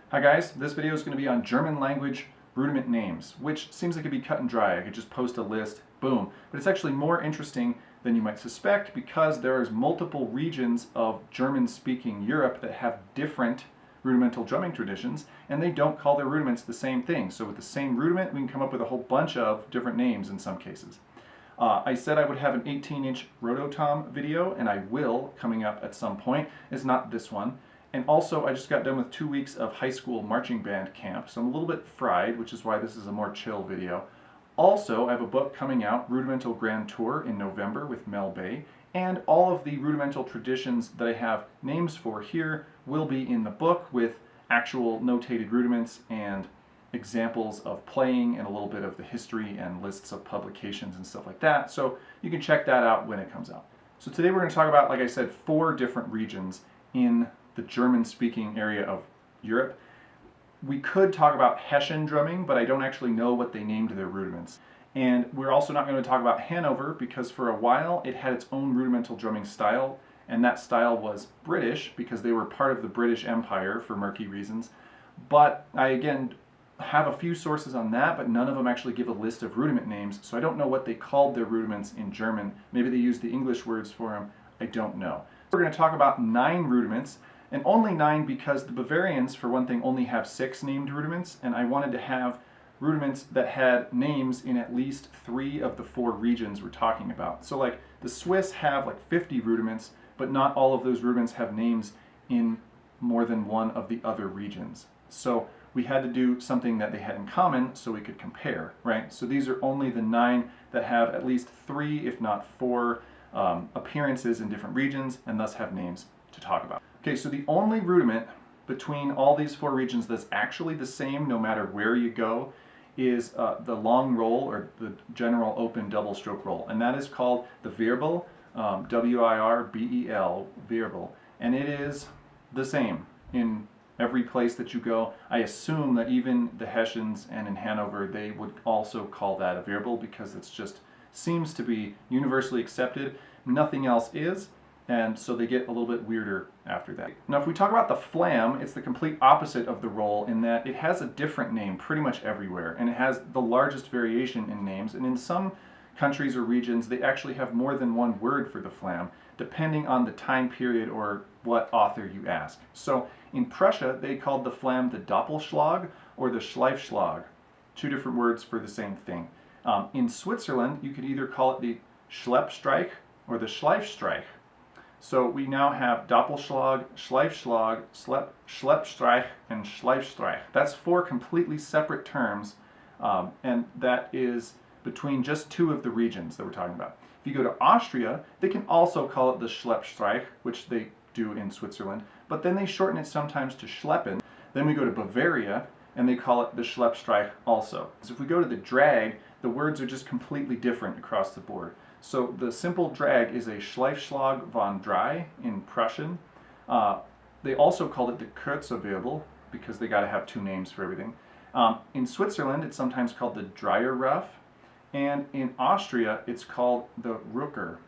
Hi guys, this video is going to be on German language rudiment names, which seems like it'd be cut and dry. I could just post a list, boom. But it's actually more interesting than you might suspect because there's multiple regions of German-speaking Europe that have different rudimental drumming traditions, and they don't call their rudiments the same thing. So with the same rudiment, we can come up with a whole bunch of different names in some cases. I said I would have an 18-inch rototom video, and I will, coming up at some point. It's not this one. And also, I just got done with 2 weeks of high school marching band camp, so I'm a little bit fried, which is why this is a more chill video. Also, I have a book coming out, Rudimental Grand Tour, in November with Mel Bay, and all of the rudimental traditions that I have names for here will be in the book with actual notated rudiments and examples of playing and a little bit of the history and lists of publications and stuff like that, so you can check that out when it comes out. So today we're going to talk about, like I said, 4 different regions in the German-speaking area of Europe. We could talk about Hessian drumming, but I don't actually know what they named their rudiments. And we're also not going to talk about Hanover because for a while it had its own rudimental drumming style, and that style was British because they were part of the British Empire for murky reasons. But I, again, have a few sources on that, but none of them actually give a list of rudiment names, so I don't know what they called their rudiments in German. Maybe they used the English words for them. I don't know. We're going to talk about 9 rudiments. And only 9 because the Bavarians, for one thing, only have 6 named rudiments, and I wanted to have rudiments that had names in at least 3 of the 4 regions we're talking about. So like the Swiss have like 50 rudiments, but not all of those rudiments have names in more than one of the other regions. So we had to do something that they had in common so we could compare, right? So these are only the 9 that have at least 3, if not 4, appearances in different regions, and thus have names to talk about. Okay, so the only rudiment between all these 4 regions that's actually the same no matter where you go is the long roll, or the general open double stroke roll, and that is called the Wirbel, W-I-R-B-E-L, Wirbel, and it is the same in every place that you go. I assume that even the Hessians and in Hanover, they would also call that a Wirbel because it's just seems to be universally accepted. Nothing else is. And so they get a little bit weirder after that. Now if we talk about the flam, it's the complete opposite of the roll in that it has a different name pretty much everywhere, and it has the largest variation in names, and in some countries or regions they actually have more than one word for the flam, depending on the time period or what author you ask. So in Prussia they called the flam the Doppel Strike or the Schleifschlag, 2 different words for the same thing. In Switzerland you could either call it the Schleppstreich or the Schleifstreich. So we now have Doppelschlag, Schleifschlag, Schleppstreich, and Schleifstreich. That's 4 completely separate terms, and that is between just 2 of the regions that we're talking about. If you go to Austria, they can also call it the Schleppstreich, which they do in Switzerland, but then they shorten it sometimes to Schleppen. Then we go to Bavaria, and they call it the Schleppstreich also. So if we go to the drag, the words are just completely different across the board. So the simple drag is a Schleifschlag von Drei in Prussian. They also called it the Kurzerwirbel because they got to have 2 names for everything. In Switzerland, it's sometimes called the Deutsche Ruff, and in Austria, it's called the Rucker,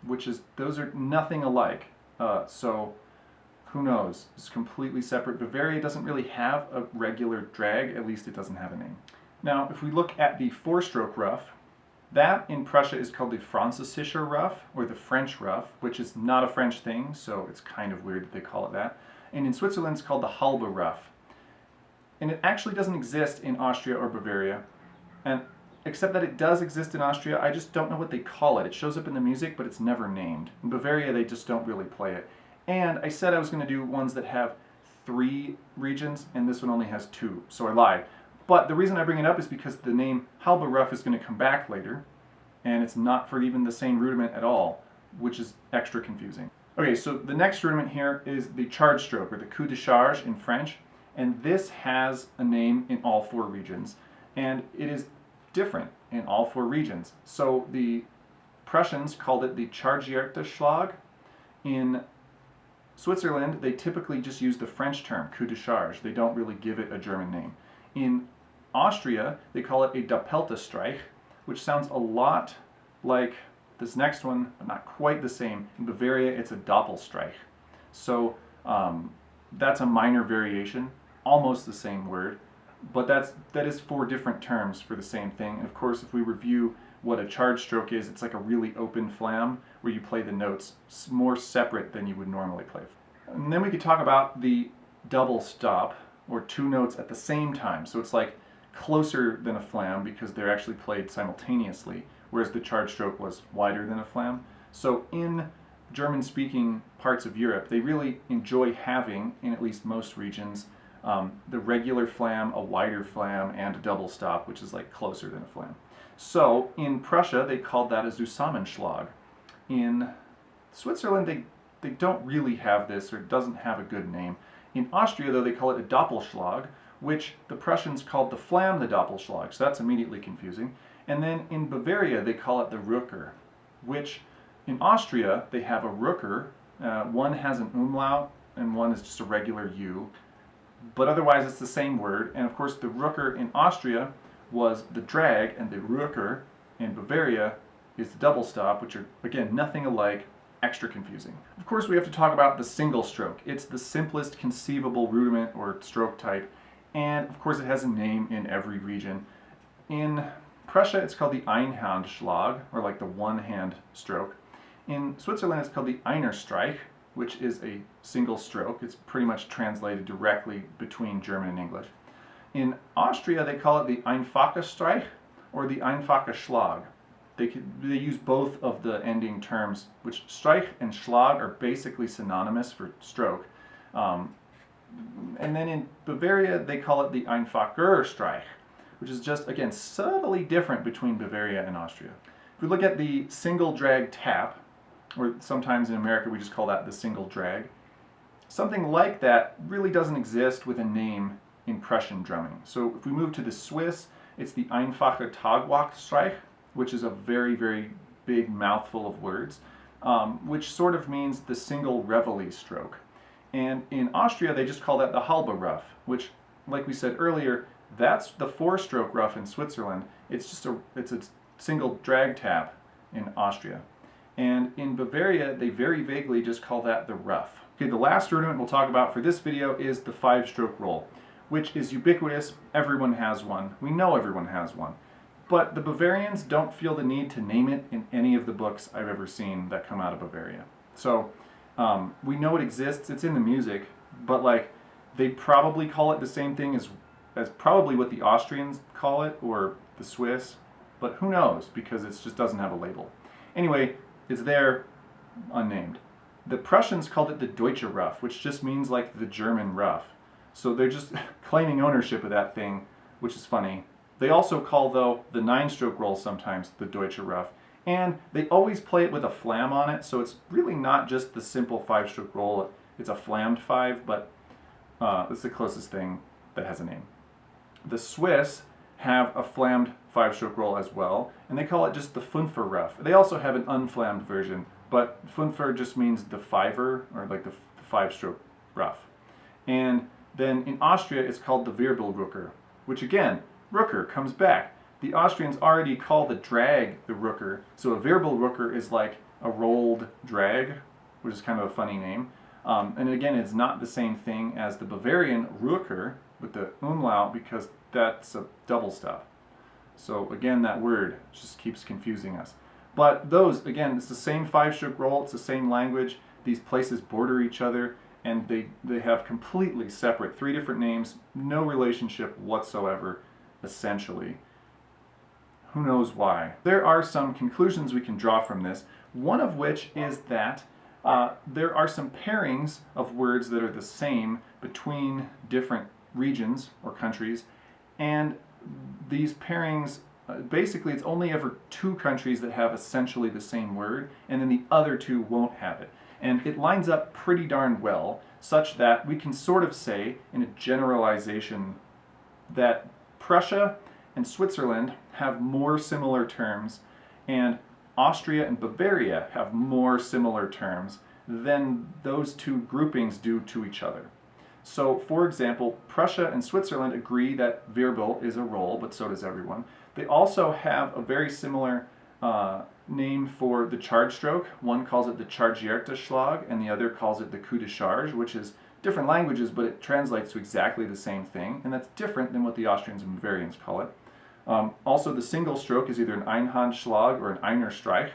which is, those are nothing alike. So who knows? It's completely separate. Bavaria doesn't really have a regular drag, at least it doesn't have a name. Now, if we look at the 4-stroke ruff, that in Prussia is called the Französischer Ruff, or the French Ruff, which is not a French thing, so it's kind of weird that they call it that. And in Switzerland it's called the Halbe Ruff. And it actually doesn't exist in Austria or Bavaria, and except that it does exist in Austria, I just don't know what they call it. It shows up in the music, but it's never named. In Bavaria they just don't really play it. And I said I was going to do ones that have 3 regions, and this one only has 2, so I lied. But the reason I bring it up is because the name Halbe Ruff is going to come back later, and it's not for even the same rudiment at all, which is extra confusing. Okay, so the next rudiment here is the charge stroke, or the coup de charge in French, and this has a name in all 4 regions, and it is different in all 4 regions. So the Prussians called it the chargierter Schlag. In Switzerland, they typically just use the French term, coup de charge. They don't really give it a German name. In Austria, they call it a Doppel Strike, which sounds a lot like this next one, but not quite the same. In Bavaria, it's a Doppel Strike. So that's a minor variation. almost the same word, but that is four different terms for the same thing. And of course, if we review what a charge stroke is, it's like a really open flam where you play the notes more separate than you would normally play. And then we could talk about the double stop, or two notes at the same time. So it's like closer than a flam because they're actually played simultaneously, whereas the charge stroke was wider than a flam. So in German-speaking parts of Europe, they really enjoy having, in at least most regions, the regular flam, a wider flam, and a double stop, which is like closer than a flam. So in Prussia, they called that a Zusammenschlag. In Switzerland, they don't really have this, or it doesn't have a good name. In Austria, though, they call it a Doppelschlag, which the Prussians called the flam the Doppelschlag, so that's immediately confusing. And then in Bavaria, they call it the Rücker, which in Austria, they have a Rücker. One has an umlaut, and one is just a regular U. But otherwise, it's the same word. And of course, the Rücker in Austria was the drag, and the Rücker in Bavaria is the double stop, which are, again, nothing alike, extra confusing. Of course, we have to talk about the single stroke. It's the simplest conceivable rudiment or stroke type, and of course it has a name in every region. In Prussia, it's called the Einhandschlag, or like the one-hand stroke. In Switzerland, it's called the Einer Streich, which is a single stroke. It's pretty much translated directly between German and English. In Austria, they call it the Einfache Streich, or the Einfache Schlag. They use both of the ending terms, which Streich and Schlag are basically synonymous for stroke. And then in Bavaria, they call it the Einfacher Streich, which is just, again, subtly different between Bavaria and Austria. If we look at the single drag tap, or sometimes in America we just call that the single drag, something like that really doesn't exist with a name in Prussian drumming. So if we move to the Swiss, it's the Einfache Tagwacht-Streich, which is a very, very big mouthful of words, which sort of means the single reveille stroke. And in Austria, they just call that the halbe Ruff, which, like we said earlier, that's the four-stroke Ruff in Switzerland. It's a single drag tap in Austria. And in Bavaria, they very vaguely just call that the Ruff. Okay, the last rudiment we'll talk about for this video is the five-stroke roll, which is ubiquitous. Everyone has one. We know everyone has one. But the Bavarians don't feel the need to name it in any of the books I've ever seen that come out of Bavaria. So we know it exists, it's in the music, but like they probably call it the same thing as probably what the Austrians call it, or the Swiss, but who knows, because it just doesn't have a label. Anyway, it's there, unnamed. The Prussians called it the Deutsche Ruff, which just means like the German Ruff. So they're just claiming ownership of that thing, which is funny. They also call, though, the nine-stroke roll sometimes the Deutsche Ruff. And they always play it with a flam on it, so it's really not just the simple five-stroke roll. It's a flammed five, but it's the closest thing that has a name. The Swiss have a flammed five-stroke roll as well, and they call it just the Fünfer Ruff. They also have an unflammed version, but Fünfer just means the fiver, or like the five-stroke Ruff. And then in Austria, it's called the Wirbelrücker, which again, Rücker comes back. The Austrians already call the drag the Rücker, so a Wirbelrücker is like a rolled drag, which is kind of a funny name. And again, it's not the same thing as the Bavarian Rücker with the umlaut, because that's a double stop. So again, that word just keeps confusing us. But those, again, it's the same five-stroke roll, it's the same language. These places border each other, and they have completely separate, three different names, no relationship whatsoever, essentially. Who knows why? There are some conclusions we can draw from this, one of which is that there are some pairings of words that are the same between different regions or countries, and these pairings, basically it's only ever two countries that have essentially the same word, and then the other two won't have it. And it lines up pretty darn well, such that we can sort of say, in a generalization, that Prussia and Switzerland have more similar terms, and Austria and Bavaria have more similar terms than those two groupings do to each other. So, for example, Prussia and Switzerland agree that Wirbel is a roll, but so does everyone. They also have a very similar name for the charge stroke. One calls it the Chargierte Schlag, and the other calls it the coup de charge, which is different languages, but it translates to exactly the same thing, and that's different than what the Austrians and Bavarians call it. Also, the single stroke is either an Einhandschlag or an Einer Streich.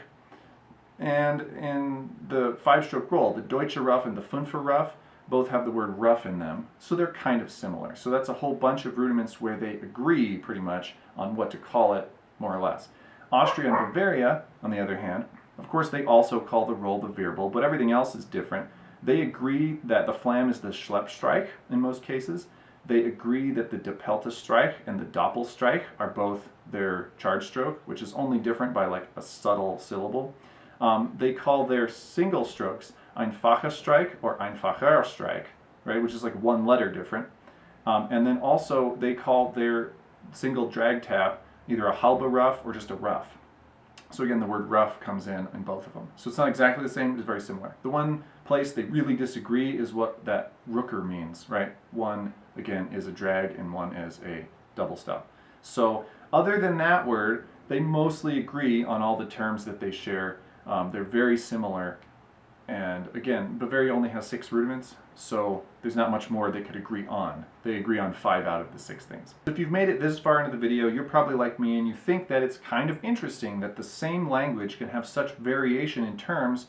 And in the 5-stroke roll, the Deutsche Ruff and the Fünfer Ruff both have the word rough in them, so they're kind of similar. So that's a whole bunch of rudiments where they agree pretty much on what to call it, more or less. Austria and Bavaria, on the other hand, of course they also call the roll the Wirbel, but everything else is different. They agree that the Flam is the Schleppstreich in most cases. They agree that the Doppel Strike and the Doppel Strike are both their charge stroke, which is only different by like a subtle syllable. They call their single strokes Einfacher Strike or Einfacher Strike, right, which is like one letter different. And then also they call their single drag tap either a halbe Ruff or just a Ruff. So again, the word rough comes in both of them. So it's not exactly the same, it's very similar. The one place they really disagree is what that Rücker means, right? One, again, is a drag and one is a double stop. So other than that word, they mostly agree on all the terms that they share. They're very similar. And again, Bavaria only has 6 rudiments, so there's not much more they could agree on. They agree on 5 out of the 6 things. If you've made it this far into the video, you're probably like me and you think that it's kind of interesting that the same language can have such variation in terms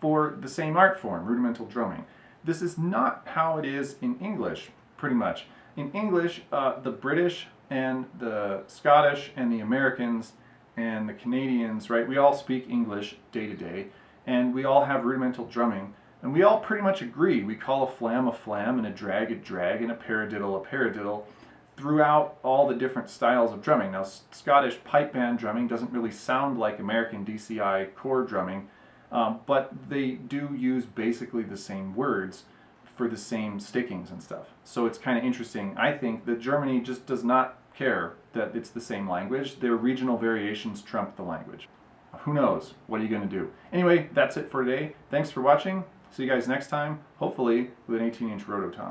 for the same art form, rudimental drumming. This is not how it is in English, pretty much. In English, the British and the Scottish and the Americans and the Canadians, right, we all speak English day to day. And we all have rudimental drumming, and we all pretty much agree. We call a flam, and a drag, and a paradiddle throughout all the different styles of drumming. Now, Scottish pipe band drumming doesn't really sound like American DCI core drumming, but they do use basically the same words for the same stickings and stuff. So it's kind of interesting. I think that Germany just does not care that it's the same language. Their regional variations trump the language. Who knows? What are you going to do? Anyway, that's it for today. Thanks for watching. See you guys next time, hopefully with an 18-inch rototom.